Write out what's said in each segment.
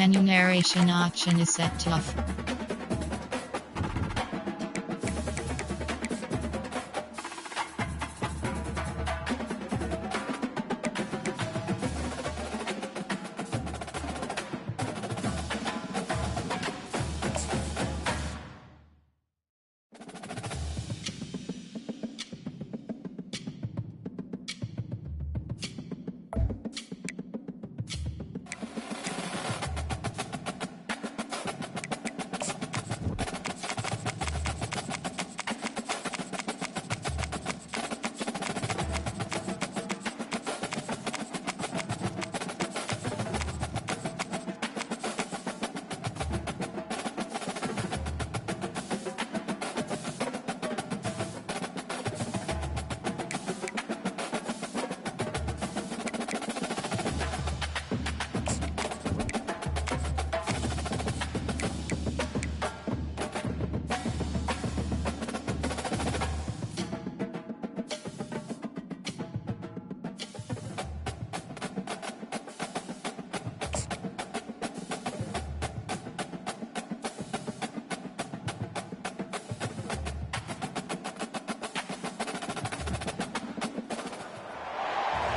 Menu narration option is set to off.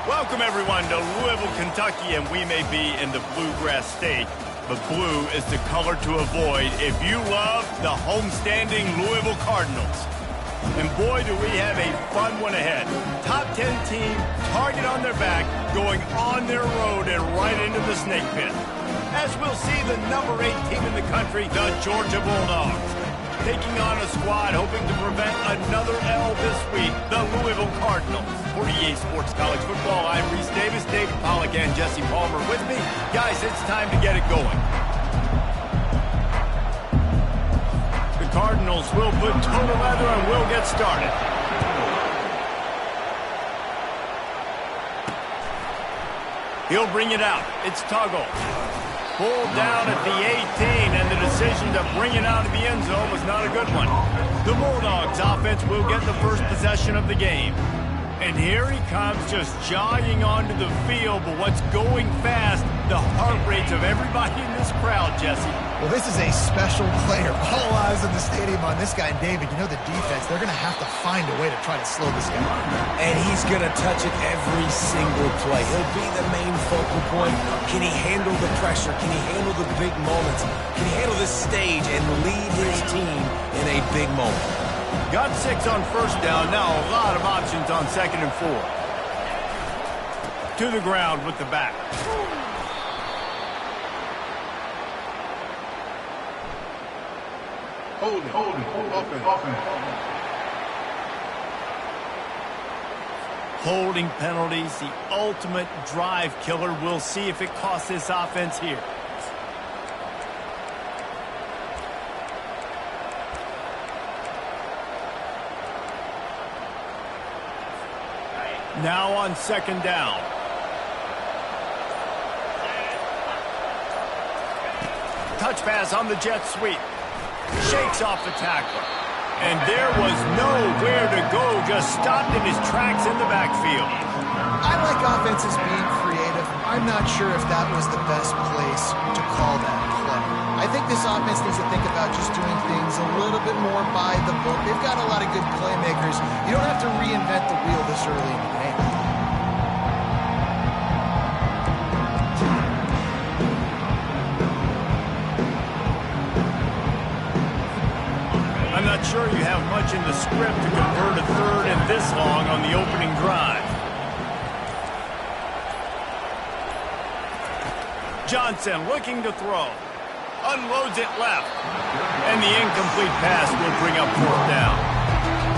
Welcome, everyone, to Louisville, Kentucky, and we may be in the Bluegrass State, but blue is the color to avoid if you love the homestanding Louisville Cardinals. And boy, do we have a fun one ahead. Top 10 team, target on their back, going on their road and right into the snake pit. As we'll see the number 8 team in the country, the Georgia Bulldogs, taking on a squad hoping to prevent another L this week, the Louisville Cardinals. For EA Sports College Football, I'm Reese Davis, David Pollack, and Jesse Palmer with me. Guys, it's time to get it going. The Cardinals will put total leather and we'll get started. He'll bring it out. It's Tuggle. Pulled down at the 18, and the decision to bring it out of the end zone was not a good one. The Bulldogs offense will get the first possession of the game. And here he comes, just jogging onto the field, but what's going fast, the heart rates of everybody in this crowd, Jesse. Well, this is a special player. All eyes in the stadium on this guy. And David, you know the defense, they're going to have to find a way to try to slow this guy down. And he's going to touch it every single play. He'll be the main focal point. Can he handle the pressure? Can he handle the big moments? Can he handle this stage and lead his team in a big moment? Got 6 on first down. Now a lot of options on 2nd and 4. To the ground with the back. Holding penalties, the ultimate drive killer. We'll see if it costs this offense here. Now on 2nd down. Touch pass on the jet sweep. Shakes off the tackler. And there was nowhere to go, just stopped in his tracks in the backfield. I like offenses being creative. I'm not sure if that was the best place to call that play. I think this offense needs to think about just doing things a little bit more by the book. They've got a lot of good playmakers. You don't have to reinvent the wheel this early in the game. I'm not sure you have much in the script to convert a 3rd and this long on the opening drive. Johnson looking to throw. Unloads it left. And the incomplete pass will bring up 4th down.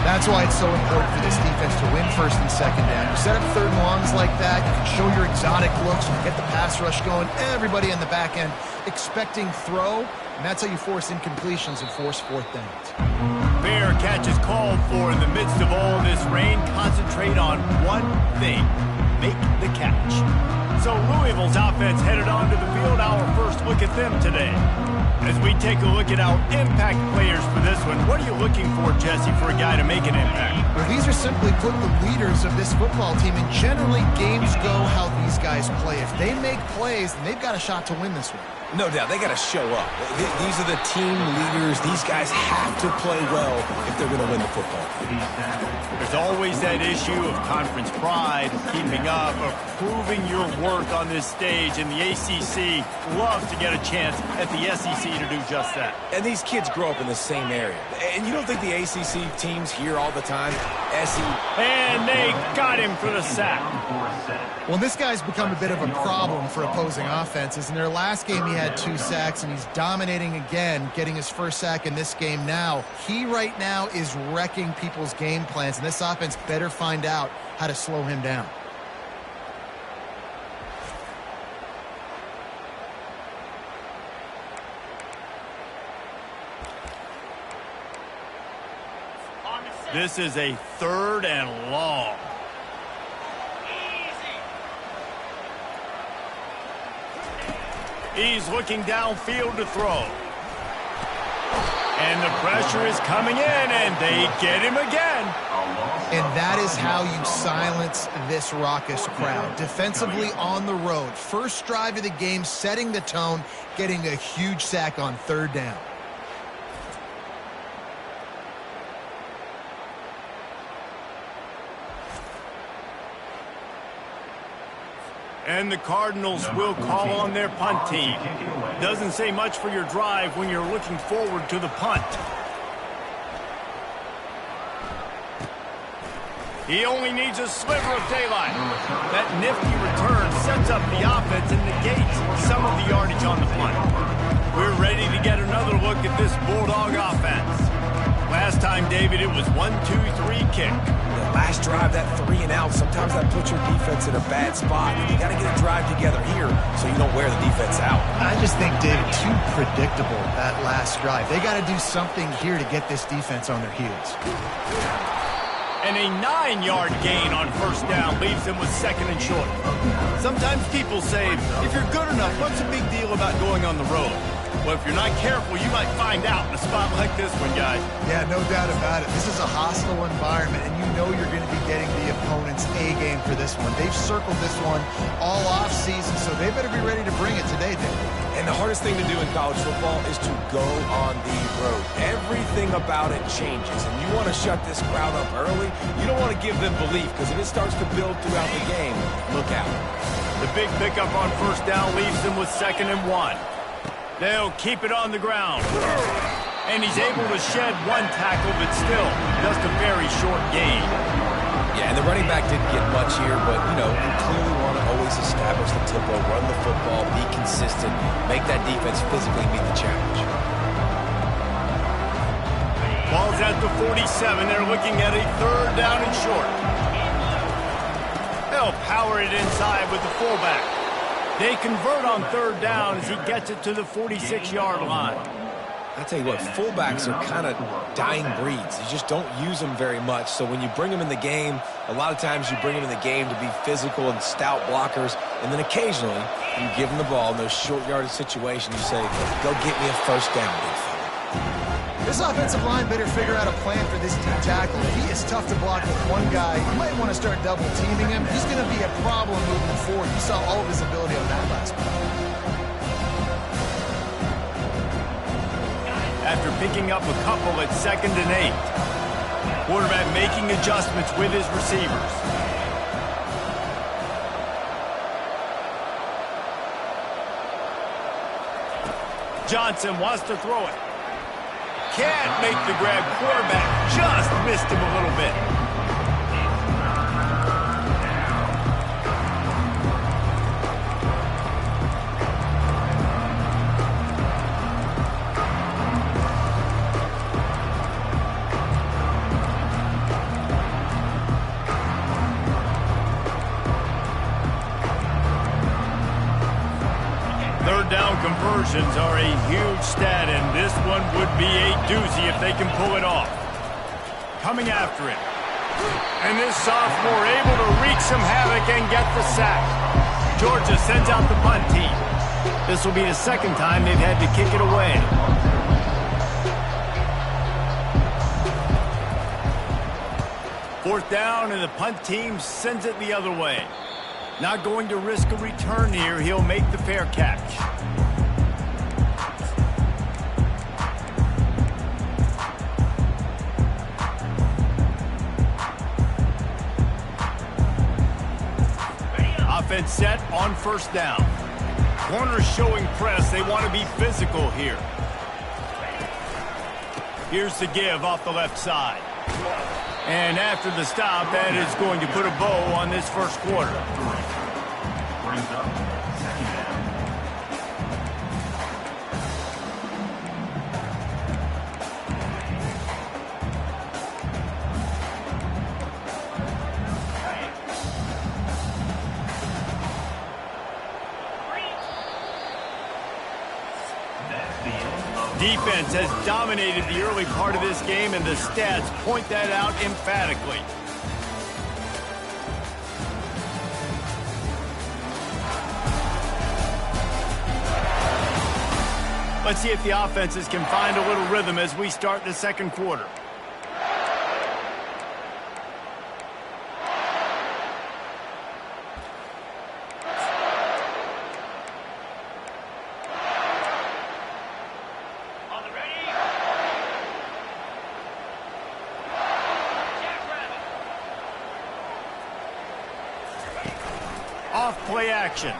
That's why it's so important for this defense to win 1st and 2nd down. You set up 3rd and longs like that, you can show your exotic looks, you get the pass rush going, everybody in the back end expecting throw, and that's how you force incompletions and force 4th downs. Fair catch is called for in the midst of all this rain. Concentrate on one thing. Make the catch. So Louisville's offense headed onto the field. Our first look at them today. As we take a look at our impact players for this one, what are you looking for, Jesse, for a guy to make an impact? Well, these are simply put the leaders of this football team, and generally games go how these guys play. If they make plays, then they've got a shot to win this one. No doubt, they got to show up. These are the team leaders. These guys have to play well if they're going to win the football. There's always that issue of conference pride, keeping up, of proving your worth on this stage, and the ACC loves to get a chance at the SEC to do just that. And these kids grow up in the same area. And you don't think the ACC teams hear all the time? And they got him for the sack. Well, this guy's become a bit of a problem for opposing offenses. In their last game, he had 2 sacks, and he's dominating again, getting his first sack in this game now. He right now is wrecking people's game plans, and this offense better find out how to slow him down. This is a 3rd and long. He's looking downfield to throw. And the pressure is coming in, and they get him again. And that is how you silence this raucous crowd. Defensively on the road. First drive of the game, setting the tone, getting a huge sack on 3rd down. And the Cardinals will call on their punt team. Doesn't say much for your drive when you're looking forward to the punt. He only needs a sliver of daylight. That nifty return sets up the offense and negates some of the yardage on the punt. We're ready to get another look at this Bulldog offense. Last time, David, it was 1-2-3 kick. Last drive, that 3 and out, sometimes that puts your defense in a bad spot. You got to get a drive together here so you don't wear the defense out. I just think, David, too predictable, that last drive. They got to do something here to get this defense on their heels. And a 9-yard gain on first down leaves them with 2nd and short. Sometimes people say, if you're good enough, what's the big deal about going on the road? Well, if you're not careful, you might find out in a spot like this one, guys. Yeah, no doubt about it. This is a hostile environment, and you know you're going to be getting the opponent's A-game for this one. They've circled this one all off-season, so they better be ready to bring it today, Dave. And the hardest thing to do in college football is to go on the road. Everything about it changes, and you want to shut this crowd up early. You don't want to give them belief, because if it starts to build throughout the game, look out. The big pickup on first down leaves them with 2nd and 1. They'll keep it on the ground. And he's able to shed 1 tackle, but still just a very short gain. Yeah, and the running back didn't get much here, but, you know, you clearly want to always establish the tempo, run the football, be consistent, make that defense physically meet the challenge. Ball's at the 47. They're looking at a 3rd down and short. They'll power it inside with the fullback. They convert on 3rd down as he gets it to the 46-yard line. I tell you what, fullbacks are kind of dying breeds. You just don't use them very much. So when you bring them in the game, a lot of times you bring them in the game to be physical and stout blockers. And then occasionally you give them the ball in those short yardage situations. You say, go get me a 1st down, big fella. This offensive line better figure out a plan for this deep tackle. He is tough to block with one guy. You might want to start double teaming him. He's going to be a problem moving forward. You saw all of his ability on that last play. After picking up a couple at 2nd and 8. Quarterback making adjustments with his receivers. Johnson wants to throw it. Can't make the grab. Quarterback just missed him a little bit. Down conversions are a huge stat, and this one would be a doozy if they can pull it off. Coming after it. And this sophomore able to wreak some havoc and get the sack. Georgia sends out the punt team. This will be the second time they've had to kick it away. Fourth down, and the punt team sends it the other way. Not going to risk a return here. He'll make the fair catch. Offense set on first down. Corners showing press. They want to be physical here. Here's the give off the left side. And after the stop, that is going to put a bow on this first quarter. Brings up second down. Defense has dominated the early part of this game, and the stats point that out emphatically. Let's see if the offenses can find a little rhythm as we start the second quarter. Off-play action.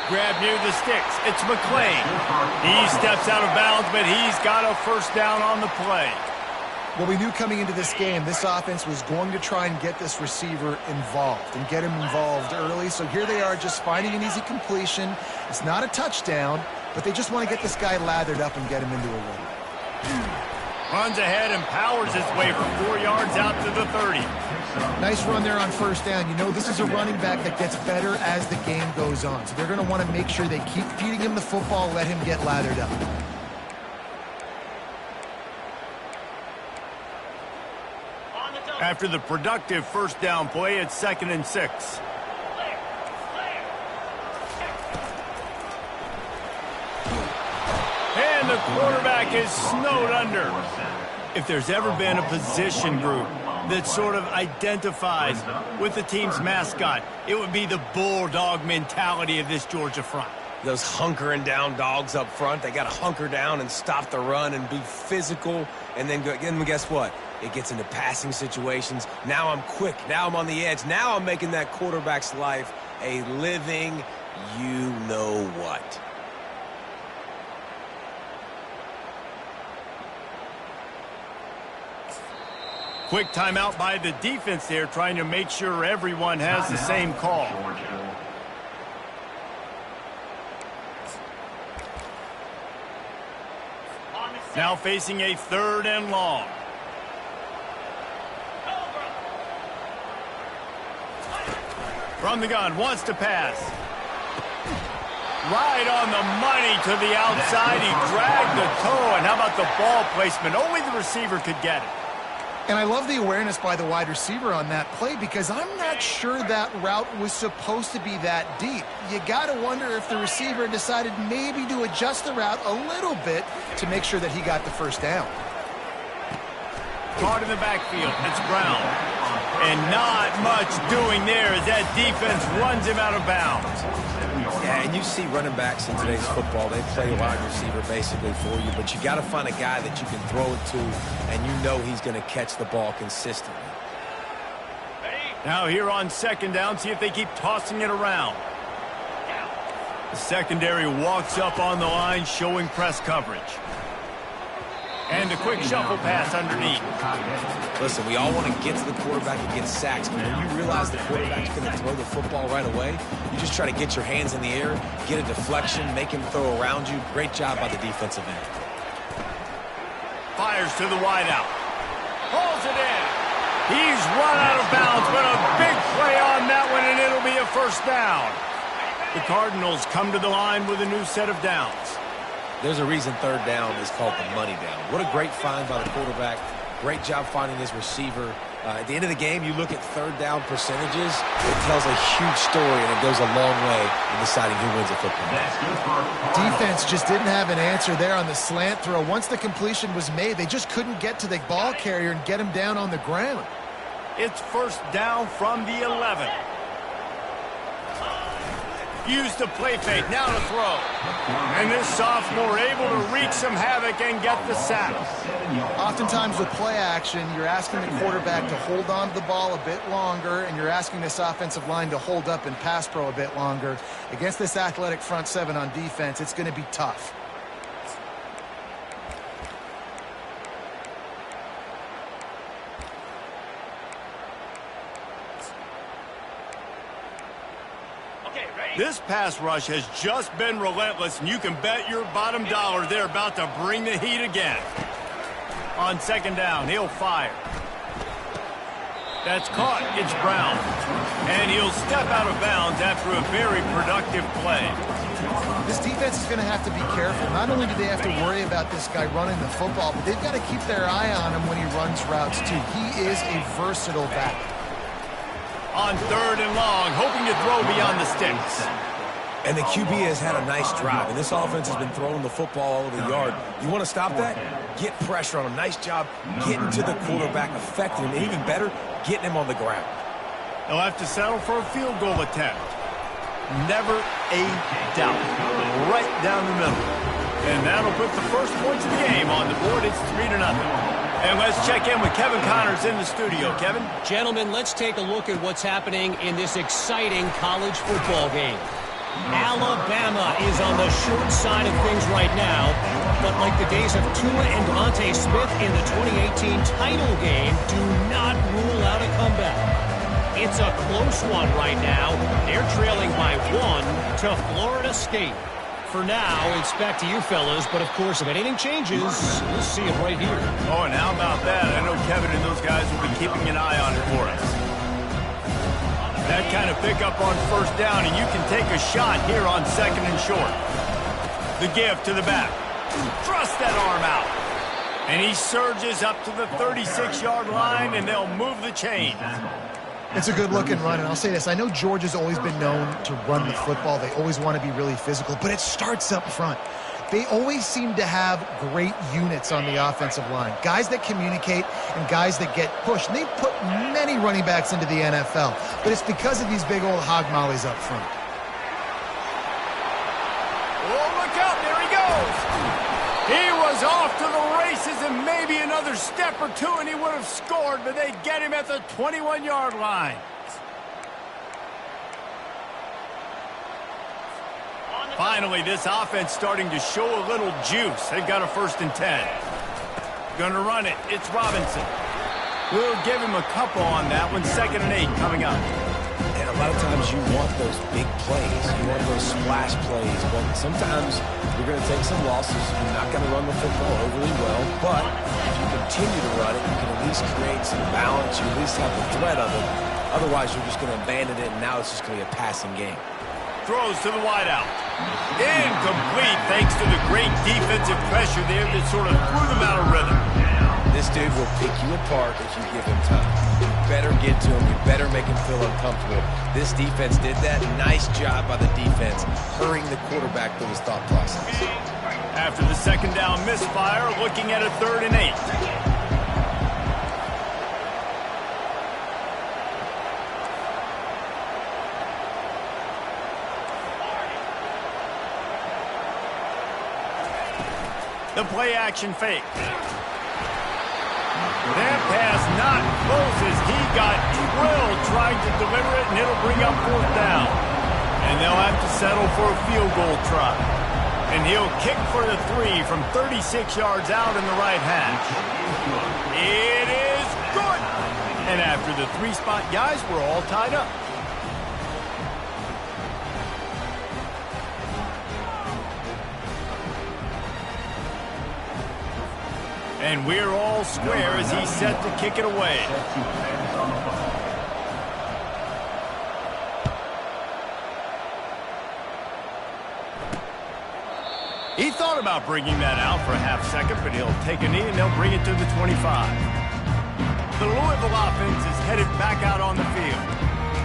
Grab near the sticks. It's McClain. He steps out of bounds, but he's got a first down on the play. Well, we knew coming into this game, this offense was going to try and get this receiver involved and get him involved early. So here they are just finding an easy completion. It's not a touchdown, but they just want to get this guy lathered up and get him into a rhythm. Runs ahead and powers his way for 4 yards out to the 30. Nice run there on first down. You know, this is a running back that gets better as the game goes on. So they're going to want to make sure they keep feeding him the football, let him get lathered up. After the productive first down play, it's 2nd and 6. And the quarterback is snowed under. If there's ever been a position group that sort of identifies with the team's mascot, it would be the bulldog mentality of this Georgia front. Those hunkering down dogs up front, they got to hunker down and stop the run and be physical. And then guess what? It gets into passing situations. Now I'm quick. Now I'm on the edge. Now I'm making that quarterback's life a living you-know-what. Quick timeout by the defense there, trying to make sure everyone has the same call. Now facing a 3rd and long. From the gun, wants to pass. Right on the money to the outside. He dragged the toe, and how about the ball placement? Only the receiver could get it. And I love the awareness by the wide receiver on that play because I'm not sure that route was supposed to be that deep. You got to wonder if the receiver decided maybe to adjust the route a little bit to make sure that he got the first down. Caught in the backfield. It's Brown. And not much doing there as that defense runs him out of bounds. Yeah, and you see running backs in today's football, they play a wide receiver basically for you, but you got to find a guy that you can throw it to, and you know he's going to catch the ball consistently. Now here on 2nd down, see if they keep tossing it around. The secondary walks up on the line, showing press coverage. And a quick shuffle pass underneath. Listen, we all want to get to the quarterback and get sacks, but when you realize the quarterback's going to throw the football right away, you just try to get your hands in the air, get a deflection, make him throw around you. Great job by the defensive end. Fires to the wideout. Pulls it in. He's run out of bounds, but a big play on that one, and it'll be a first down. The Cardinals come to the line with a new set of downs. There's a reason 3rd down is called the money down. What a great find by the quarterback. Great job finding his receiver. At the end of the game, you look at third down percentages, it tells a huge story, and it goes a long way in deciding who wins a football game. Defense just didn't have an answer there on the slant throw. Once the completion was made, they just couldn't get to the ball carrier and get him down on the ground. It's first down from the 11. Use the play fake, now to throw. And this sophomore able to wreak some havoc and get the sack. Oftentimes with play action, you're asking the quarterback to hold on to the ball a bit longer, and you're asking this offensive line to hold up in pass pro a bit longer. Against this athletic front seven on defense, it's going to be tough. This pass rush has just been relentless, and you can bet your bottom dollar they're about to bring the heat again. On second down, he'll fire. That's caught. It's Brown. And he'll step out of bounds after a very productive play. This defense is going to have to be careful. Not only do they have to worry about this guy running the football, but they've got to keep their eye on him when he runs routes, too. He is a versatile back. On third and long, hoping to throw beyond the sticks. And the QB has had a nice drive, and this offense has been throwing the football all over the yard. You want to stop that? Get pressure on him. Nice job getting to the quarterback, affecting him, and even better, getting him on the ground. They'll have to settle for a field goal attempt. Never a doubt. Right down the middle. And that'll put the first points of the game on the board. It's 3-0. And let's check in with Kevin Connors in the studio. Kevin? Gentlemen, let's take a look at what's happening in this exciting college football game. Alabama is on the short side of things right now, but like the days of Tua and Devontae Smith in the 2018 title game, do not rule out a comeback. It's a close one right now. They're trailing by 1 to Florida State. For now, it's back to you fellas, but of course, if anything changes, we'll see it right here. Oh, and how about that? I know Kevin and those guys will be keeping an eye on it for us. That kind of pickup on first down, and you can take a shot here on second and short. The give to the back. Thrust that arm out. And he surges up to the 36-yard line, and they'll move the chains. It's a good-looking run, and I'll say this. I know Georgia's always been known to run the football. They always want to be really physical, but it starts up front. They always seem to have great units on the offensive line. Guys that communicate and guys that get pushed. And they've put many running backs into the NFL, but it's because of these big old hog mollies up front. Oh, look out. There he goes. He was off to the races, and maybe another step or two, and he would have scored, but they get him at the 21-yard line. Finally, this offense starting to show a little juice. They've got a 1st and 10. Gonna run it. It's Robinson. We'll give him a couple on that one. 2nd and 8 coming up. And a lot of times you want those big plays. You want those splash plays. But sometimes you're going to take some losses. You're not going to run the football overly well. But if you continue to run it, you can at least create some balance. You at least have the threat of it. Otherwise, you're just going to abandon it, and now it's just going to be a passing game. Throws to the wideout. Incomplete thanks to the great defensive pressure there that sort of threw them out of rhythm. This dude will pick you apart if you give him time. You better get to him. You better make him feel uncomfortable. This defense did that. Nice job by the defense, hurrying the quarterback through his thought process. After the 2nd down misfire, looking at a 3rd and 8. The play action fake. That pass not close as he got drilled trying to deliver it, and it'll bring up 4th down. And they'll have to settle for a field goal try. And he'll kick for the 3 from 36 yards out in the right hash. It is good. And after the 3-spot, guys, we're all tied up. And we're all square as he's set to kick it away. He thought about bringing that out for a half second, but he'll take a knee and they'll bring it to the 25. the Louisville offense is headed back out on the field.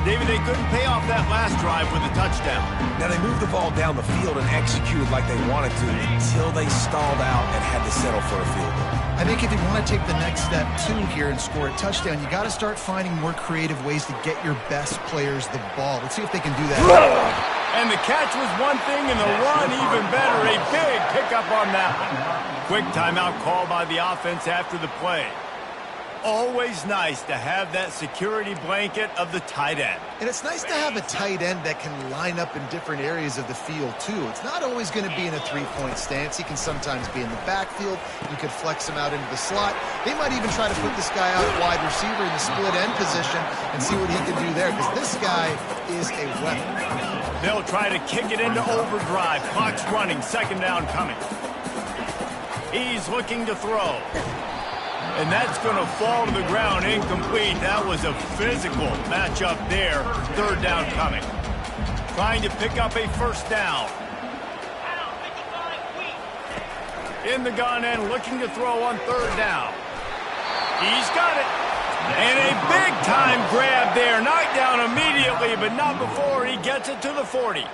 David, they couldn't pay off that last drive with a touchdown. Now, they moved the ball down the field and executed like they wanted to until they stalled out and had to settle for a field goal. I think if you want to take the next step, too, here and score a touchdown, you got to start finding more creative ways to get your best players the ball. Let's see if they can do that. And the catch was one thing, and the run even better. A big pickup on that one. Quick timeout call by the offense after the play. Always nice to have that security blanket of the tight end. And it's nice to have a tight end that can line up in different areas of the field, too. It's not always going to be in a three-point stance. He can sometimes be in the backfield. You could flex him out into the slot. They might even try to put this guy out at wide receiver in the split end position and see what he can do there, because this guy is a weapon. They'll try to kick it into overdrive. Clock's running. Second down coming. He's looking to throw. And that's going to fall to the ground incomplete. That was a physical matchup there. Third down coming. Trying to pick up a first down. In the gun and looking to throw on third down. He's got it. And a big-time grab there. Knocked down immediately, but not before he gets it to the 40.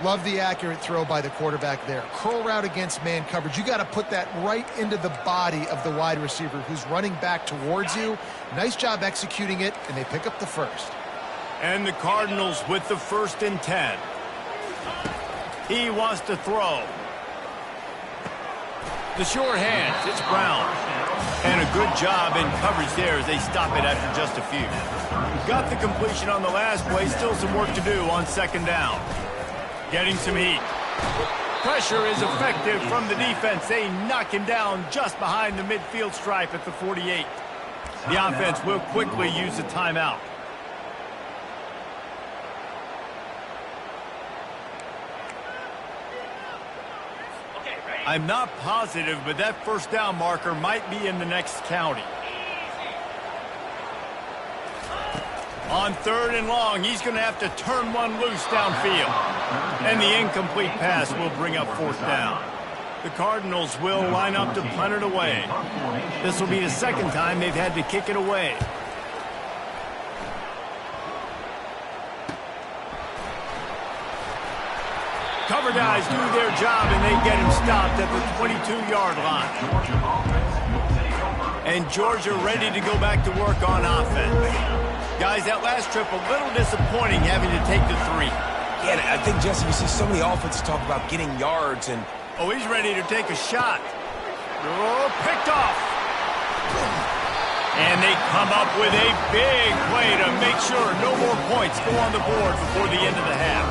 Love the accurate throw by the quarterback there. Curl route against man coverage. You got to put that right into the body of the wide receiver who's running back towards you. Nice job executing it, and they pick up the first. And the Cardinals with the 1st and 10. He wants to throw. The sure hands. It's Brown. And a good job in coverage there as they stop it after just a few. Got the completion on the last play. Still some work to do on second down. Getting some heat. Pressure is effective from the defense. They knock him down just behind the midfield stripe at the 48. The offense will quickly use a timeout. I'm not positive, but that first down marker might be in the next county. On third and long, he's going to have to turn one loose downfield. And the incomplete pass will bring up fourth down. The Cardinals will line up to punt it away. This will be the second time they've had to kick it away. Cover guys do their job, and they get him stopped at the 22-yard line. And Georgia ready to go back to work on offense. Guys, that last trip a little disappointing having to take the 3. Yeah, I think, Jesse, you see so many offenses talk about getting yards and... Oh, he's ready to take a shot. Oh, picked off. And they come up with a big play to make sure no more points go on the board before the end of the half.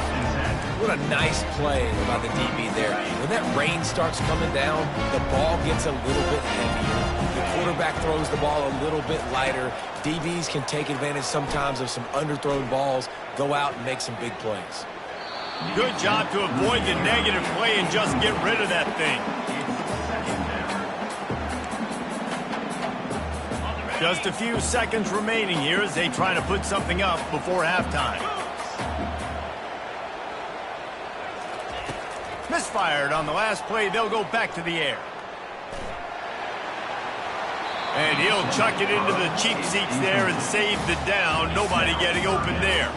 What a nice play by the DB there. When that rain starts coming down, the ball gets a little bit heavier. The quarterback throws the ball a little bit lighter. DBs can take advantage sometimes of some underthrown balls, go out and make some big plays. Good job to avoid the negative play and just get rid of that thing. Just a few seconds remaining here as they try to put something up before halftime. Misfired on the last play. They'll go back to the air. And he'll chuck it into the cheap seats there and save the down. Nobody getting open there.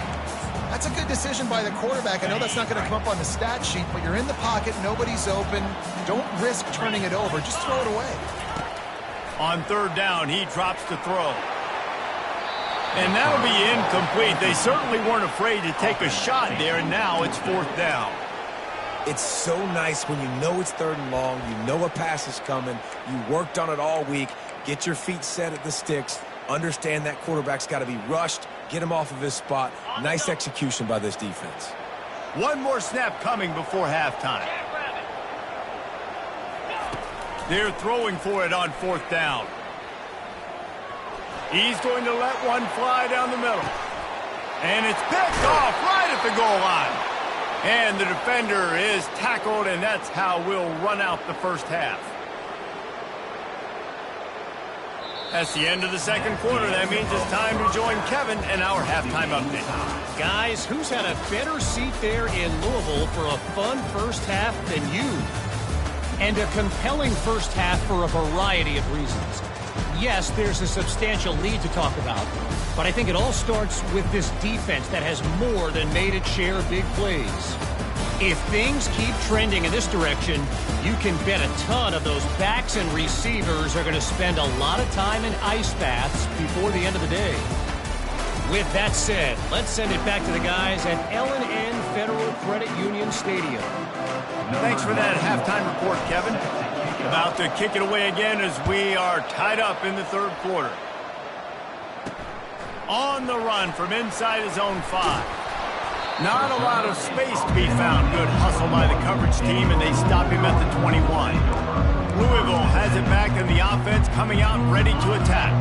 That's a good decision by the quarterback. I know that's not going to come up on the stat sheet, but you're in the pocket. Nobody's open. Don't risk turning it over. Just throw it away. On third down, he drops to throw. And that'll be incomplete. They certainly weren't afraid to take a shot there, and now it's fourth down. It's so nice when you know it's third and long, you know a pass is coming, you worked on it all week, get your feet set at the sticks, understand that quarterback's got to be rushed, get him off of his spot. Nice execution by this defense. One more snap coming before halftime. They're throwing for it on fourth down. He's going to let one fly down the middle. And it's picked off right at the goal line. And the defender is tackled, and that's how we'll run out the first half. That's the end of the second quarter. That means it's time to join Kevin in our halftime update. Guys, who's had a better seat there in Louisville for a fun first half than you? And a compelling first half for a variety of reasons. yes, there's a substantial lead to talk about, but I think it all starts with this defense that has more than made its share of big plays. If things keep trending in this direction, you can bet a ton of those backs and receivers are going to spend a lot of time in ice baths before the end of the day. With that said, let's send it back to the guys at L&N Federal Credit Union Stadium. Thanks for that halftime report, Kevin. About to kick it away again as we are tied up in the third quarter. On the run from inside his own 5. Not a lot of space to be found. Good hustle by the coverage team, and they stop him at the 21. Louisville has it back, and the offense coming out ready to attack.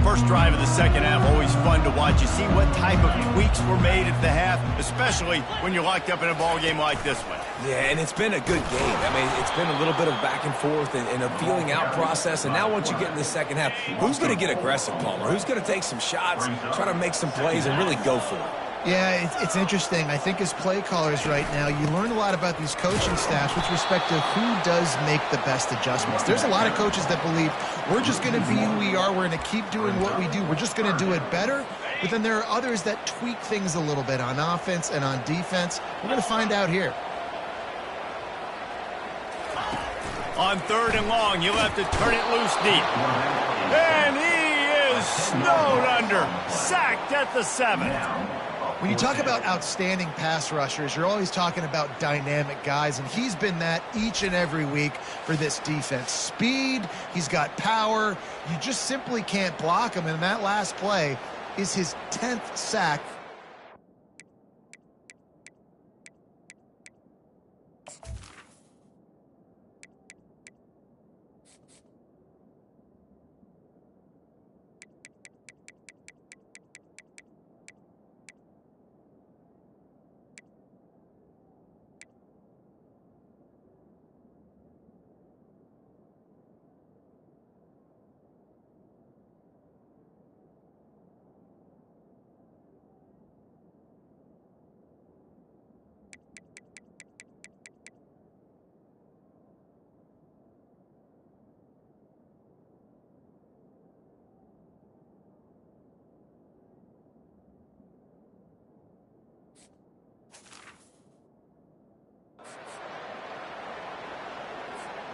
First drive of the second half, always fun to watch. You see what type of tweaks were made at the half, especially when you're locked up in a ball game like this one. Yeah, and it's been a good game. I mean, it's been a little bit of back and forth and a feeling out process. And now once you get in the second half, who's going to get aggressive, Palmer? Who's going to take some shots, try to make some plays, and really go for it? Yeah, it's interesting. I think as play callers right now, you learn a lot about these coaching staffs with respect to who does make the best adjustments. There's a lot of coaches that believe we're just going to be who we are. We're going to keep doing what we do. We're just going to do it better. But then there are others that tweak things a little bit on offense and on defense. We're going to find out here. On 3rd and long, you'll have to turn it loose deep. And he is snowed under. Sacked at the 7th. When you talk about outstanding pass rushers, you're always talking about dynamic guys, and he's been that each and every week for this defense. Speed, he's got power. You just simply can't block him, and that last play is his 10th sack.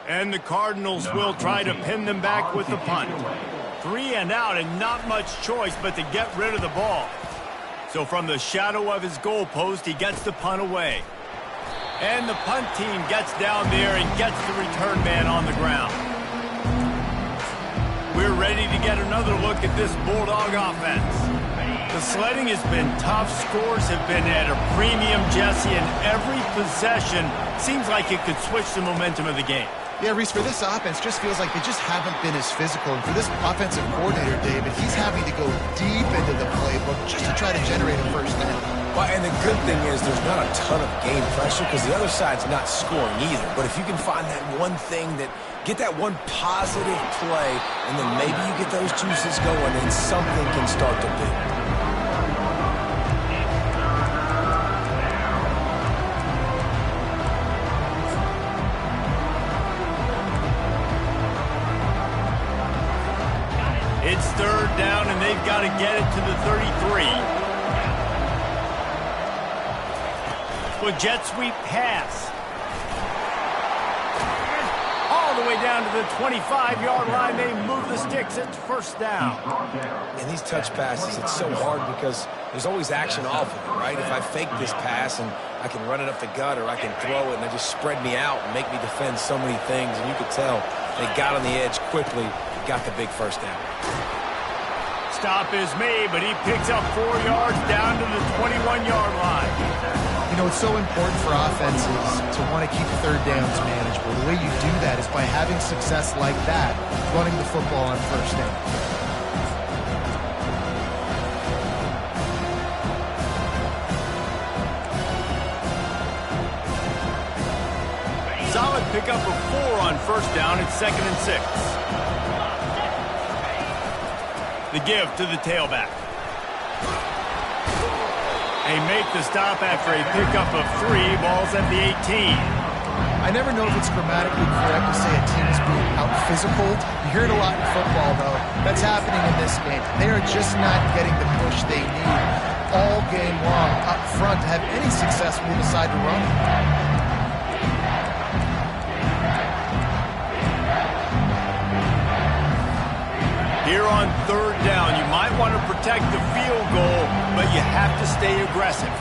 And the Cardinals will try to pin them back with the punt. 3 and out, and not much choice but to get rid of the ball. So from the shadow of his goalpost, he gets the punt away. And the punt team gets down there and gets the return man on the ground. We're ready to get another look at this Bulldog offense. The sledding has been tough. Scores have been at a premium, Jesse, and every possession seems like it could switch the momentum of the game. Yeah, Reese, for this offense, just feels like they just haven't been as physical. And for this offensive coordinator, David, he's having to go deep into the playbook just to try to generate a first down. Well, and the good thing is there's not a ton of game pressure because the other side's not scoring either. But if you can find that one thing that get that one positive play, and then maybe you get those juices going, and something can start to build. It's 3rd down, and they've got to get it to the 33. Well, jet sweep pass. All the way down to the 25-yard line. They move the sticks. It's 1st down. In these touch passes, it's so hard because there's always action off of it, right? If I fake this pass and I can run it up the gut or I can throw it and they just spread me out and make me defend so many things, and you could tell they got on the edge quickly, got the big 1st down. Stop is made, but he picks up 4 yards down to the 21-yard line. You know, it's so important for offenses to want to keep 3rd downs manageable. The way you do that is by having success like that, running the football on 1st down. Solid pickup of 4 on 1st down. It's 2nd and 6. The give to the tailback. They make the stop after a pickup of 3. Ball's at the 18. I never know if it's grammatically correct to say a team is being out-physical. You hear it a lot in football, though. That's happening in this game. They are just not getting the push they need all game long up front to have any success when they decide to run. Here on third down, you might want to protect the field goal, but you have to stay aggressive.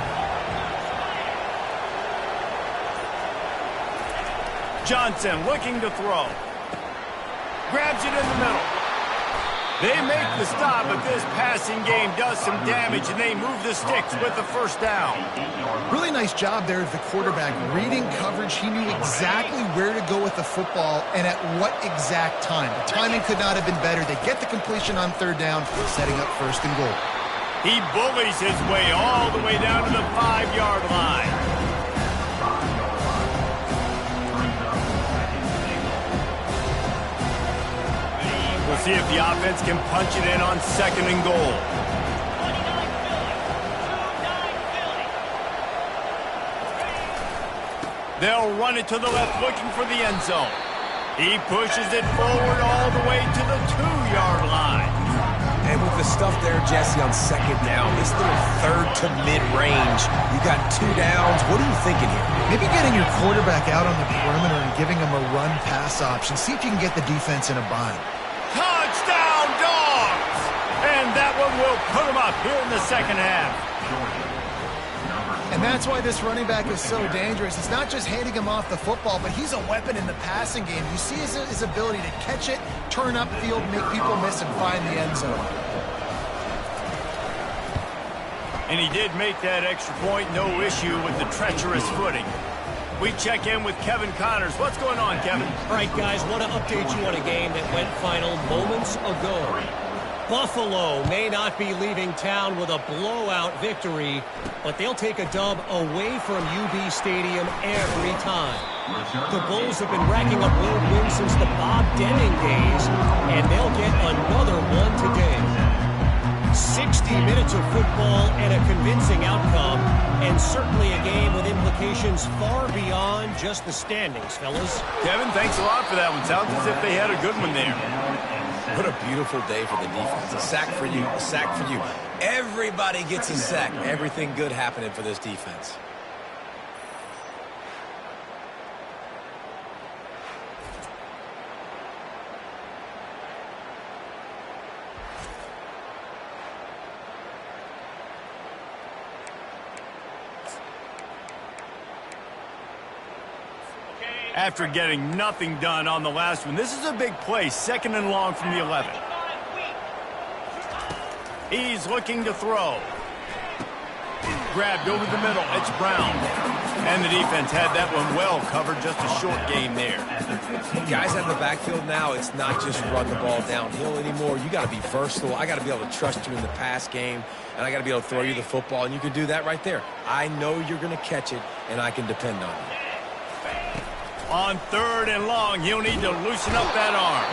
Johnson looking to throw. Grabs it in the middle. They make the stop, but this passing game does some damage, and they move the sticks with the first down. Really nice job there of the quarterback. Reading coverage, he knew exactly where to go with the football and at what exact time. The timing could not have been better. They get the completion on third down, setting up first and goal. He bullies his way all the way down to the 5-yard line. We'll see if the offense can punch it in on second and goal. They'll run it to the left, looking for the end zone. He pushes it forward all the way to the 2-yard line. And with the stuff there, Jesse, on second down, this little third to mid-range, you got 2 downs. What are you thinking here? Maybe getting your quarterback out on the perimeter and giving him a run-pass option. See if you can get the defense in a bind. Touchdown, Dogs! And that one will put them up here in the second half. And that's why this running back is so dangerous. It's not just handing him off the football, but he's a weapon in the passing game. You see his ability to catch it, turn upfield, make people miss, and find the end zone. And he did make that extra point, no issue with the treacherous footing. We check in with Kevin Connors. What's going on, Kevin? All right, guys, want to update you on a game that went final moments ago. Buffalo may not be leaving town with a blowout victory, but they'll take a dub away from UB Stadium every time. The Bulls have been racking up road wins since the Bob Denning days, and they'll get another one today. 60 minutes of football and a convincing outcome, and certainly a game with implications far beyond just the standings, fellas. Kevin, thanks a lot for that one. Sounds as if they had a good one there. What a beautiful day for the defense. A sack for you, a sack for you. Everybody gets a sack. Everything good happening for this defense. After getting nothing done on the last one, this is a big play, second and long from the 11. He's looking to throw. Grabbed over the middle. It's Brown. And the defense had that one well covered, just a short game there. Guys out in the backfield now, it's not just run the ball downhill anymore. You got to be versatile. I got to be able to trust you in the pass game, and I got to be able to throw you the football, and you can do that right there. I know you're going to catch it, and I can depend on you. On third and long, he'll need to loosen up that arm.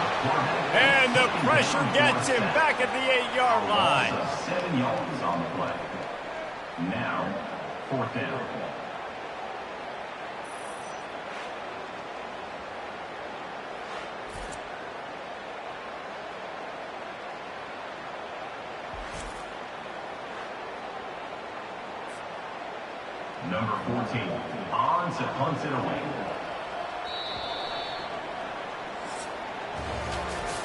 And the pressure gets him back at the 8-yard line. 7 yards on the play. Now, fourth down. Number 14, on to punt it away.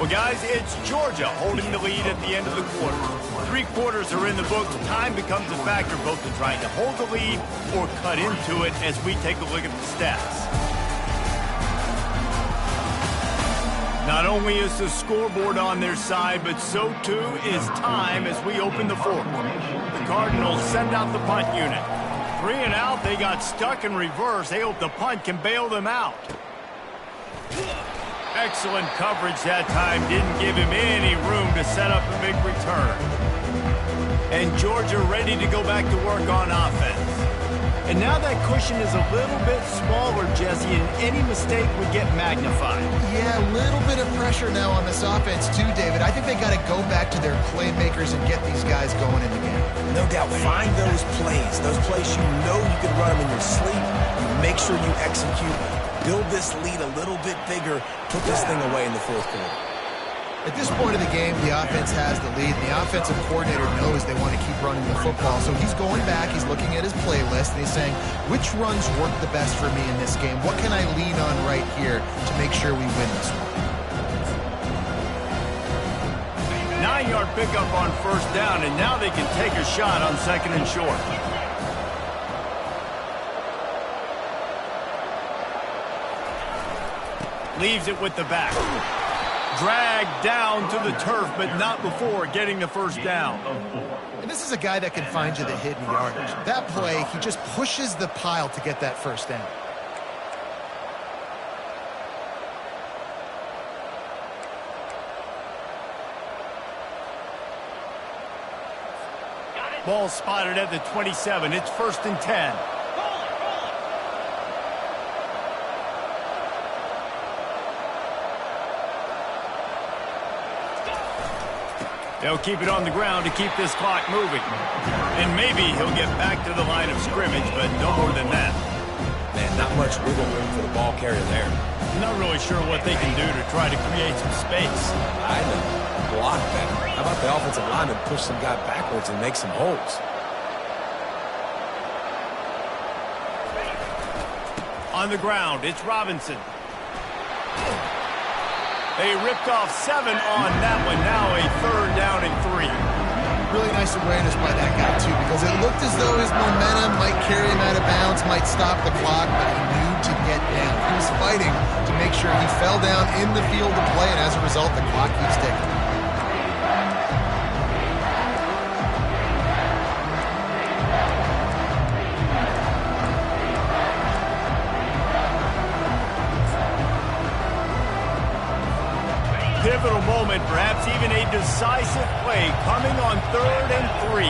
Well, guys, it's Georgia holding the lead at the end of the quarter. 3 quarters are in the book. Time becomes a factor, both in trying to hold the lead or cut into it as we take a look at the stats. Not only is the scoreboard on their side, but so too is time as we open the fourth. The Cardinals send out the punt unit. 3 and out, they got stuck in reverse. They hope the punt can bail them out. Excellent coverage that time. Didn't give him any room to set up a big return. And Georgia ready to go back to work on offense. And now that cushion is a little bit smaller, Jesse, and any mistake would get magnified. Yeah, a little bit of pressure now on this offense too, David. I think they got to go back to their playmakers and get these guys going in the game. No doubt, find those plays you know you can run them in your sleep. You make sure you execute. build this lead a little bit bigger, put this thing away in the fourth quarter. At this point of the game, the offense has the lead, and the offensive coordinator knows they want to keep running the football. So he's going back, he's looking at his playlist, and he's saying, which runs work the best for me in this game? What can I lean on right here to make sure we win this one? 9-yard pickup on first down, and now they can take a shot on second and short. Leaves it with the back. Dragged down to the turf, but not before getting the first down. And this is a guy that can find you the hidden yardage. That play, he just pushes the pile to get that first down. Ball spotted at the 27. It's 1st and 10. They'll keep it on the ground to keep this clock moving. And maybe he'll get back to the line of scrimmage, but no more than that. Man, not much wiggle room for the ball carrier there. Not really sure what they can do to try to create some space. I know. Block better. How about the offensive lineman push some guy backwards and make some holes? On the ground, it's Robinson. They ripped off 7 on that one. Now a 3rd down and 3. Really nice awareness by that guy, too, because it looked as though his momentum might carry him out of bounds, might stop the clock, but he knew to get down. He was fighting to make sure he fell down in the field of play, and as a result, the clock keeps ticking. Pivotal moment, perhaps even a decisive play coming on 3rd and 3.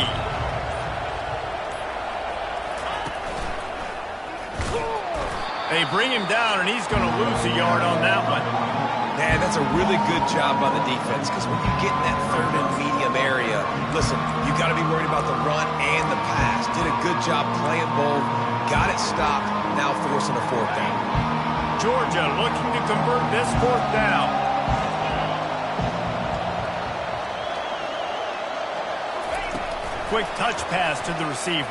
They bring him down, and he's going to lose a yard on that one. Man, that's a really good job by the defense, because when you get in that 3rd and medium area, listen, you got to be worried about the run and the pass. Did a good job playing both, got it stopped, now forcing a 4th down. Georgia looking to convert this 4th down. Quick touch pass to the receiver.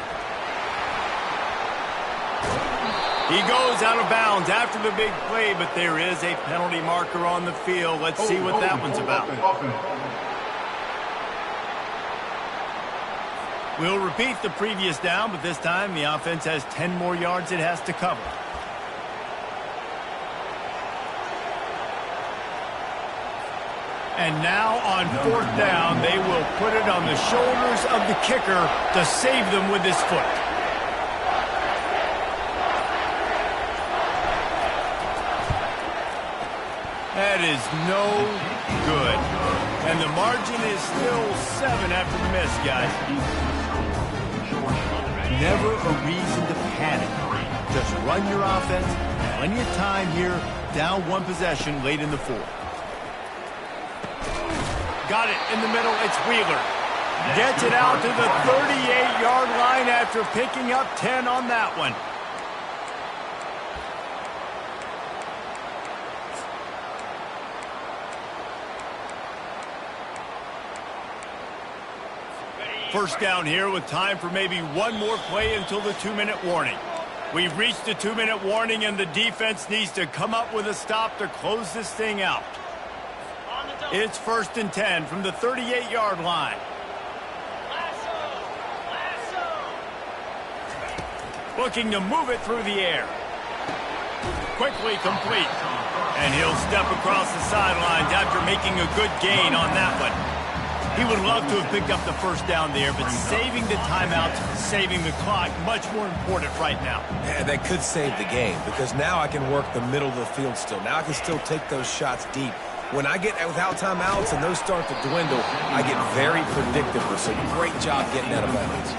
He goes out of bounds after the big play, but there is a penalty marker on the field. Let's see what that one's about. We'll repeat the previous down, but this time the offense has 10 more yards it has to cover. And now on 4th down, they will put it on the shoulders of the kicker to save them with his foot. That is no good. And the margin is still 7 after the miss, guys. Never a reason to panic. Just run your offense. Plenty of time here. Down 1 possession late in the 4th. Got it in the middle. It's Wheeler. Gets it out to the 38-yard line after picking up 10 on that one. First down here with time for maybe one more play until the 2-minute warning. We've reached the 2-minute warning, and the defense needs to come up with a stop to close this thing out. It's 1st and 10 from the 38-yard line. Looking to move it through the air. Quickly complete. And he'll step across the sidelines after making a good gain on that one. He would love to have picked up the first down there, but saving the timeouts, saving the clock, much more important right now. Yeah, that could save the game, because now I can work the middle of the field still. Now I can still take those shots deep. When I get without timeouts and those start to dwindle, I get very predictable. So great job getting out of bounds.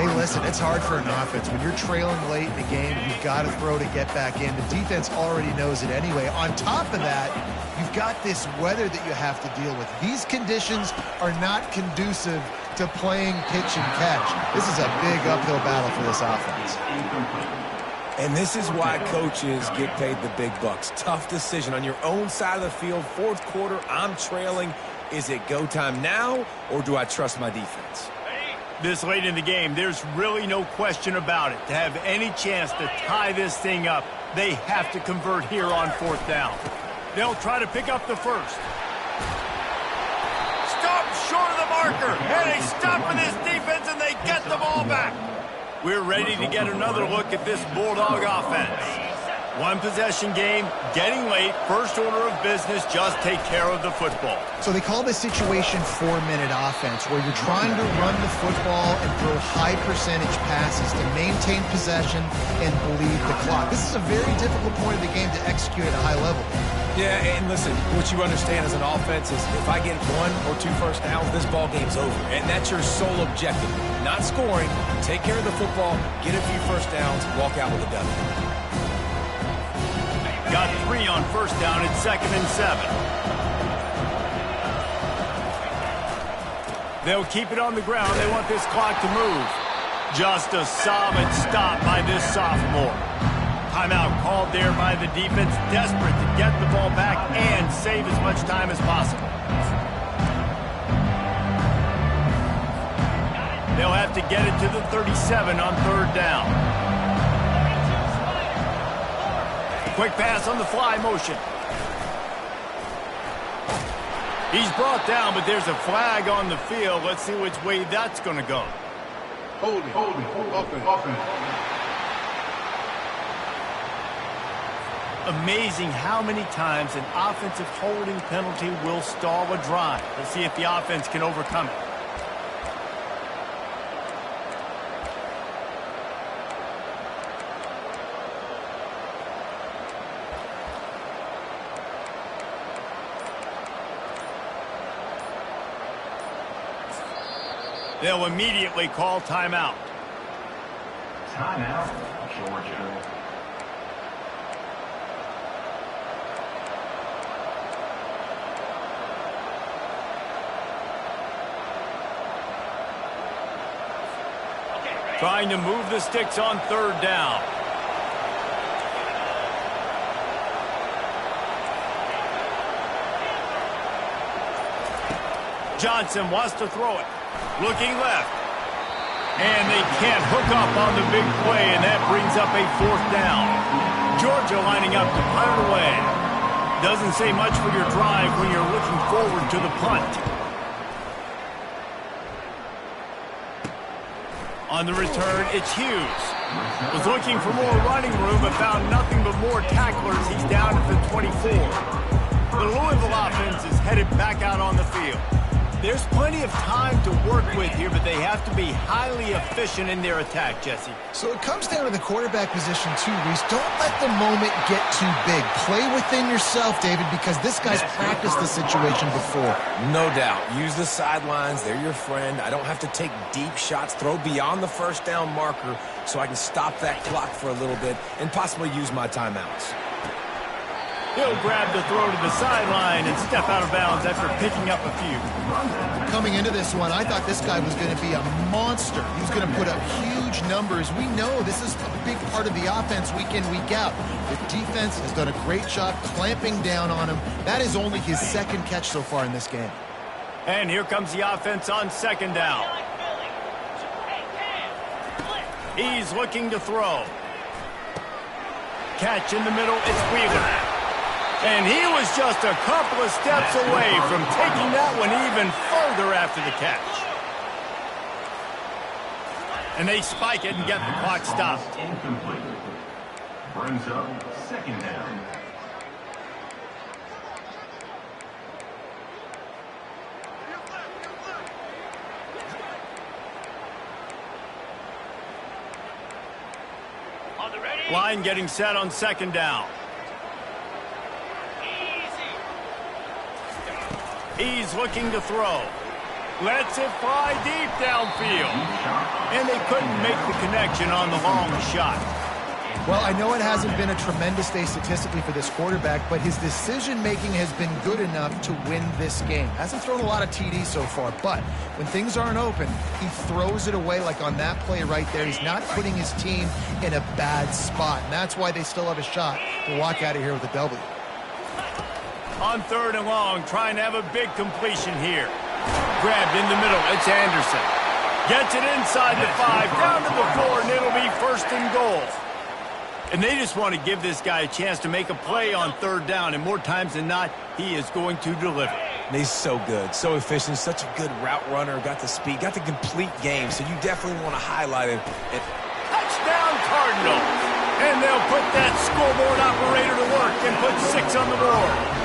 Hey, listen, it's hard for an offense. When you're trailing late in the game, you've got to throw to get back in. The defense already knows it anyway. On top of that, you've got this weather that you have to deal with. These conditions are not conducive to playing pitch and catch. This is a big uphill battle for this offense. And this is why coaches get paid the big bucks. Tough decision on your own side of the field. Fourth quarter, I'm trailing. Is it go time now, or do I trust my defense? This late in the game, there's really no question about it. To have any chance to tie this thing up, they have to convert here on fourth down. They'll try to pick up the first. Stop short of the marker, and they stop for this defense, and they get the ball back. We're ready to get another look at this Bulldog offense. One possession game, getting late, first order of business, just take care of the football. So they call this situation 4-minute offense, where you're trying to run the football and throw high percentage passes to maintain possession and bleed the clock. This is a very difficult point of the game to execute at a high level. Yeah, and listen, what you understand as an offense is if I get 1 or 2 first downs, this ball game's over. And that's your sole objective. Not scoring, take care of the football, get a few first downs, walk out with a W. Got 3 on first down at 2nd and 7. They'll keep it on the ground. They want this clock to move. Just a solid stop by this sophomore. Timeout called there by the defense, desperate to get the ball back and save as much time as possible. They'll have to get it to the 37 on third down. Quick pass on the fly motion. He's brought down, but there's a flag on the field. Let's see which way that's going to go. Holding, offense. Amazing how many times an offensive holding penalty will stall a drive. Let's see if the offense can overcome it. They'll immediately call timeout. Timeout, Georgia. Trying to move the sticks on third down. Johnson wants to throw it. Looking left. And they can't hook up on the big play, and that brings up a fourth down. Georgia lining up to punt it away. Doesn't say much for your drive when you're looking forward to the punt. On the return, it's Hughes. Was looking for more running room, but found nothing but more tacklers. He's down at the 24. The Louisville offense is headed back out on the field. There's plenty of time to work with here, but they have to be highly efficient in their attack, Jesse. So it comes down to the quarterback position too, Reese. Don't let the moment get too big. Play within yourself, David, because this guy's practiced the situation before. No doubt. Use the sidelines. They're your friend. I don't have to take deep shots, throw beyond the first down marker so I can stop that clock for a little bit and possibly use my timeouts. He'll grab the throw to the sideline and step out of bounds after picking up a few. Coming into this one, I thought this guy was going to be a monster. He was going to put up huge numbers. We know this is a big part of the offense week in, week out. The defense has done a great job clamping down on him. That is only his second catch so far in this game. And here comes the offense on second down. He's looking to throw. Catch in the middle, it's Wheeler. And he was just a couple of steps away from taking that one even further after the catch. And they spike it and get the clock stopped. Incomplete. Brings up second down. Line getting set on second down. He's looking to throw. Lets it fly deep downfield. And they couldn't make the connection on the long shot. Well, I know it hasn't been a tremendous day statistically for this quarterback, but his decision-making has been good enough to win this game. Hasn't thrown a lot of TDs so far, but when things aren't open, he throws it away like on that play right there. He's not putting his team in a bad spot, and that's why they still have a shot to walk out of here with a W. On 3rd and long, trying to have a big completion here. Grabbed in the middle, it's Anderson. Gets it inside the 5, down to the 4, and it'll be 1st and goal. And they just want to give this guy a chance to make a play on 3rd down, and more times than not, he is going to deliver. And he's so good, so efficient, such a good route runner, got the speed, got the complete game, so you definitely want to highlight it. Touchdown, Cardinals! And they'll put that scoreboard operator to work and put 6 on the board.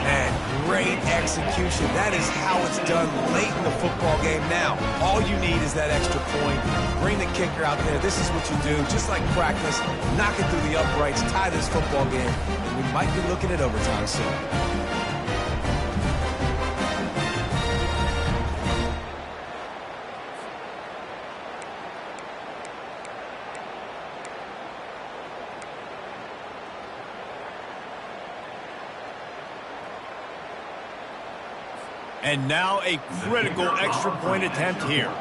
And great execution. That is how it's done late in the football game. Now, all you need is that extra point. Bring the kicker out there. This is what you do. Just like practice, knock it through the uprights, tie this football game, and we might be looking at overtime soon. And now a critical extra point attempt here.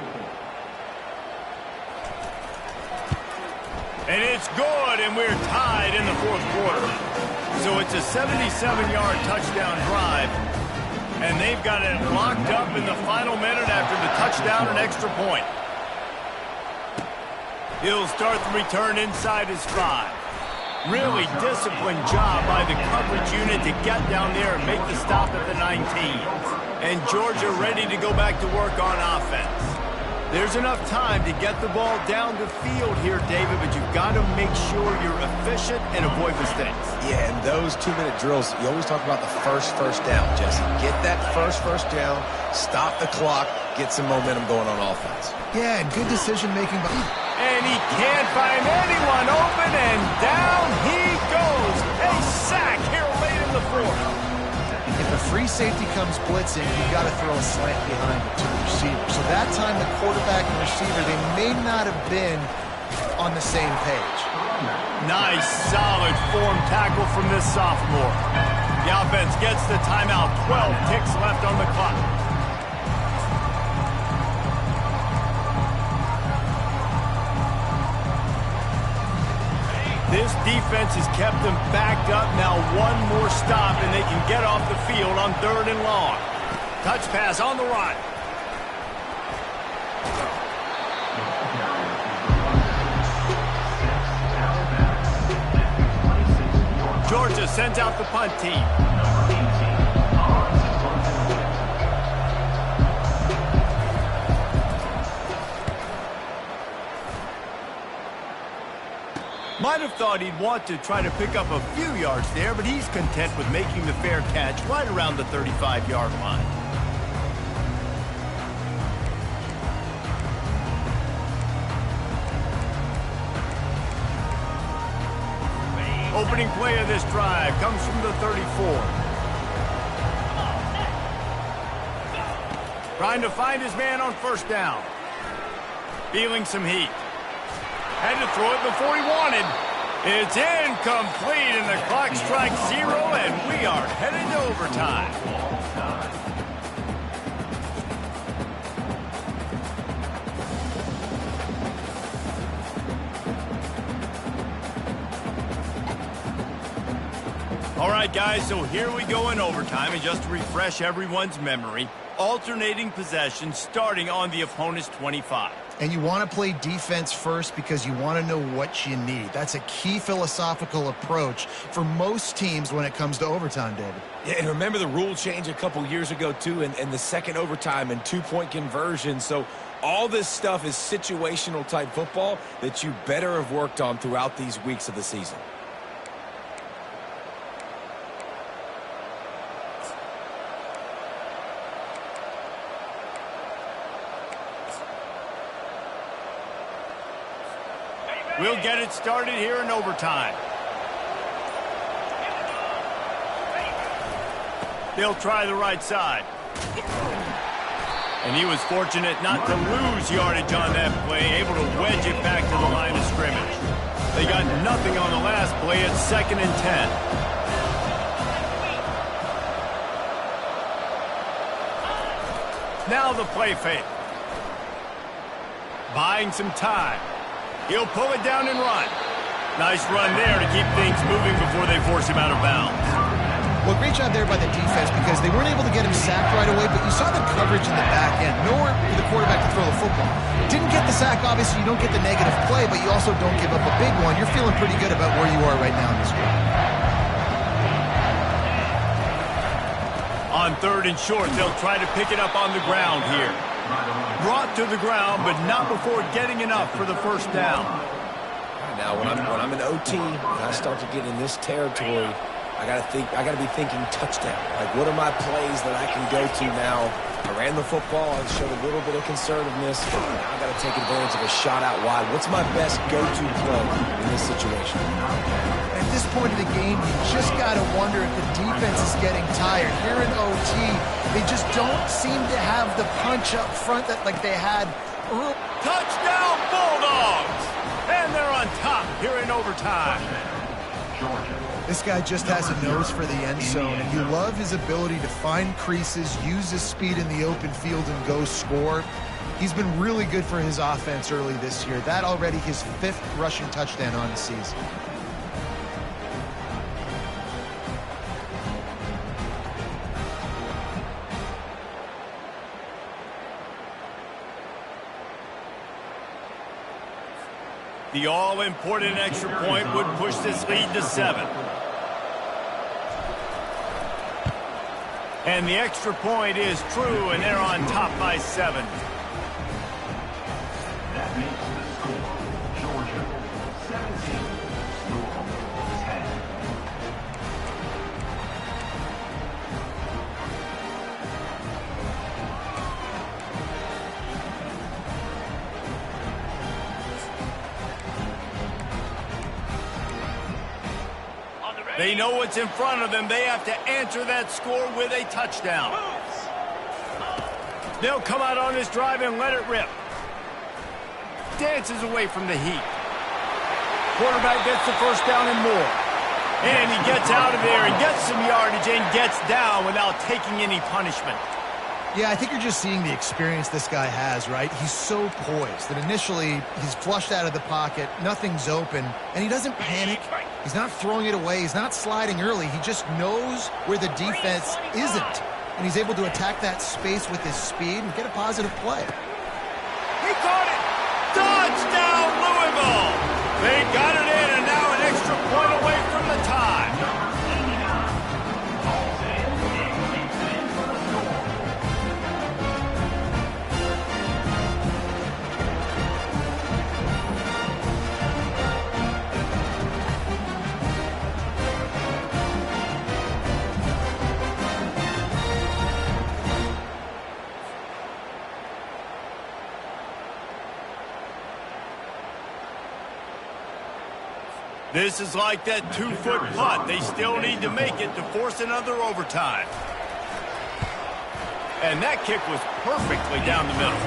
And it's good, and we're tied in the 4th quarter. So it's a 77-yard touchdown drive, and they've got it locked up in the final minute after the touchdown and extra point. He'll start the return inside his 5. Really disciplined job by the coverage unit to get down there and make the stop at the 19. And Georgia ready to go back to work on offense. There's enough time to get the ball down the field here, David, but you've got to make sure you're efficient and avoid mistakes. Yeah, and those 2-minute drills, you always talk about the first down, Jesse. Get that first down, stop the clock, get some momentum going on offense. Yeah, and good decision-making. And he can't find anyone open, and down he goes. A sack here late in the 4th. If a free safety comes blitzing, you've got to throw a slant behind it to the receiver. So that time the quarterback and receiver, they may not have been on the same page. Nice, solid form tackle from this sophomore. The offense gets the timeout. 12 ticks left on the clock. This defense has kept them backed up. Now one more stop, and they can get off the field on 3rd and long. Touch pass on the run. Georgia sends out the punt team. Might have thought he'd want to try to pick up a few yards there, but he's content with making the fair catch right around the 35-yard line. Opening play of this drive comes from the 34. Trying to find his man on 1st down. Feeling some heat. Had to throw it before he wanted. It's incomplete, and the clock strikes 0, and we are headed to overtime. All right, guys, so here we go in overtime, and just to refresh everyone's memory, alternating possession starting on the opponent's 25. And you want to play defense first because you want to know what you need. That's a key philosophical approach for most teams when it comes to overtime, David. Yeah, and remember the rule change a couple years ago, too, and the second overtime and 2-point conversion. So all this stuff is situational type football that you better have worked on throughout these weeks of the season. We'll get it started here in overtime. They'll try the right side. And he was fortunate not to lose yardage on that play, able to wedge it back to the line of scrimmage. They got nothing on the last play. It's 2nd and 10. Now the play fake. Buying some time. He'll pull it down and run. Nice run there to keep things moving before they force him out of bounds. Well, great job there by the defense because they weren't able to get him sacked right away, but you saw the coverage in the back end. Nowhere for the quarterback to throw the football. Didn't get the sack, obviously. You don't get the negative play, but you also don't give up a big one. You're feeling pretty good about where you are right now in this game. On 3rd and short, they'll try to pick it up on the ground here. Brought to the ground, but not before getting enough for the first down. Now, when I'm in OT and I start to get in this territory, I gotta be thinking touchdown. Like, what are my plays that I can go to now? I ran the football and showed a little bit of conservativeness. Now I gotta take advantage of a shot out wide. What's my best go-to play in this situation? At this point of the game, you just gotta wonder if the defense is getting tired. Here in OT, they just don't seem to have the punch up front that like they had early. Touchdown, Bulldogs! And they're on top here in overtime. This guy just has a nose for the end zone, and you love his ability to find creases, use his speed in the open field, and go score. He's been really good for his offense early this year. That already his 5th rushing touchdown on the season. The all-important extra point would push this lead to 7. And the extra point is true, and they're on top by 7. That makes the score Georgia 17, Louisville 10. They know what's in front of them. They have to answer that score with a touchdown. They'll come out on this drive and let it rip. Dances away from the heat. Quarterback gets the first down and more. And he gets out of there and gets some yardage and gets down without taking any punishment. Yeah, I think you're just seeing the experience this guy has, right? He's so poised that initially he's flushed out of the pocket, nothing's open, and he doesn't panic. He's not throwing it away. He's not sliding early. He just knows where the defense isn't, and he's able to attack that space with his speed and get a positive play. He caught it! Touchdown, Louisville! They got it in, and now an extra point away from the tie. This is like that 2-foot putt. They still need to make it to force another overtime. And that kick was perfectly down the middle.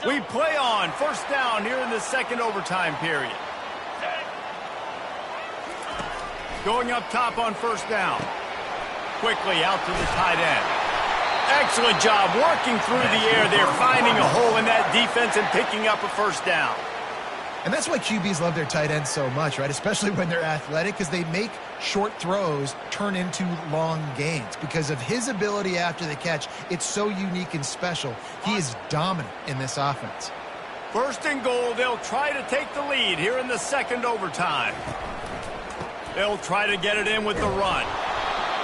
We play on. First down here in the 2nd overtime period. Going up top on first down. Quickly out to the tight end. Excellent job working through the air. They're finding a hole in that defense and picking up a first down. And that's why QBs love their tight ends so much, right? Especially when they're athletic, because they make short throws turn into long gains. Because of his ability after the catch, it's so unique and special. He is dominant in this offense. 1st and goal, they'll try to take the lead here in the 2nd overtime. They'll try to get it in with the run.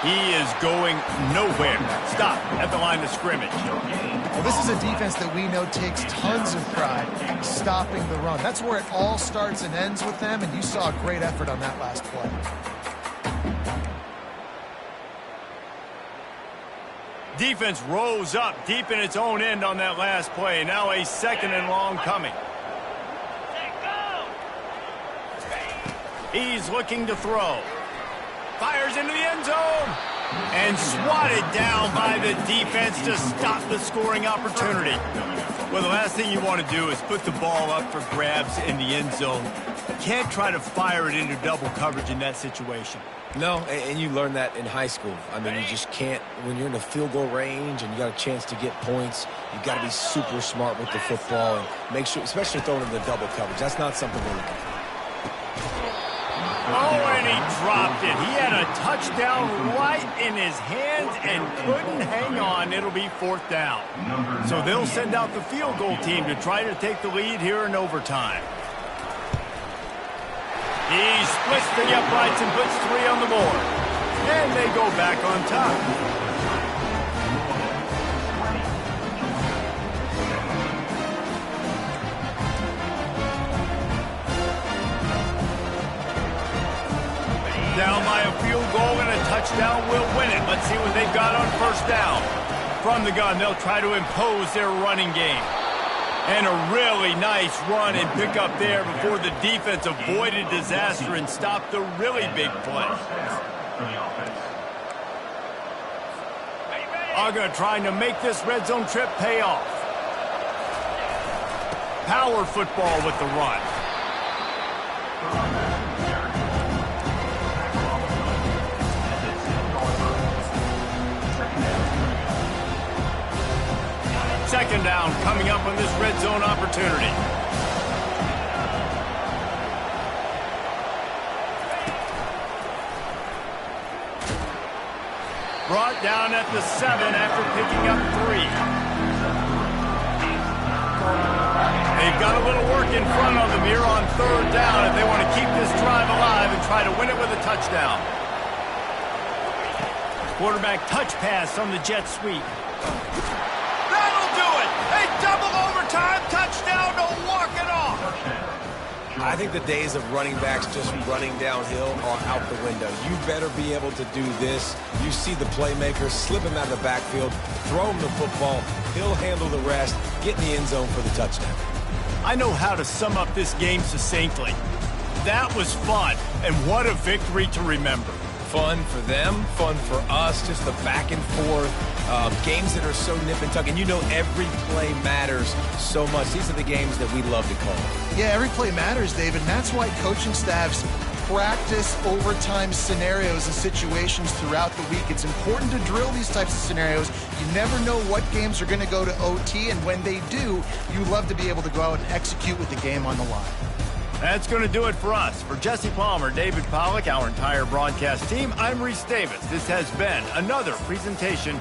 He is going nowhere. Stop at the line of scrimmage. Well, this is a defense that we know takes tons of pride stopping the run. That's where it all starts and ends with them, and you saw a great effort on that last play. Defense rose up deep in its own end on that last play. Now a 2nd and long coming. He's looking to throw. Fires into the end zone. And swatted down by the defense to stop the scoring opportunity. Well, the last thing you want to do is put the ball up for grabs in the end zone. You can't try to fire it into double coverage in that situation. No, and you learn that in high school. I mean, you just can't, when you're in the field goal range and you got a chance to get points, you got to be super smart with the football and make sure, especially throwing in the double coverage. That's not something we're looking for. Oh, and he dropped it. He had a touchdown right in his hands and couldn't hang on. It'll be 4th down. So they'll send out the field goal team to try to take the lead here in overtime. He splits the uprights and puts 3 on the board. And they go back on top. Down by a field goal and a touchdown will win it. Let's see what they've got on 1st down. From the gun, they'll try to impose their running game. And a really nice run and pick up there before the defense avoided disaster and stopped the really big play. Uga trying to make this red zone trip pay off. Power football with the run. Second down coming up on this red zone opportunity. Brought down at the 7 after picking up 3. They've got a little work in front of them here on 3rd down if they want to keep this drive alive and try to win it with a touchdown. Quarterback touch pass on the jet sweep. A double overtime touchdown to walk it off. I think the days of running backs just running downhill are out the window. You better be able to do this. You see the playmaker, slip him out of the backfield, throw him the football. He'll handle the rest, get in the end zone for the touchdown. I know how to sum up this game succinctly. That was fun, and what a victory to remember. Fun for them, fun for us, just the back and forth. Games that are so nip and tuck, and you know every play matters so much. These are the games that we love to call. Yeah, every play matters, David, and that's why coaching staffs practice overtime scenarios and situations throughout the week. It's important to drill these types of scenarios. You never know what games are going to go to OT, and when they do, you love to be able to go out and execute with the game on the line. That's going to do it for us. For Jesse Palmer, David Pollack, our entire broadcast team, I'm Reese Davis. This has been another presentation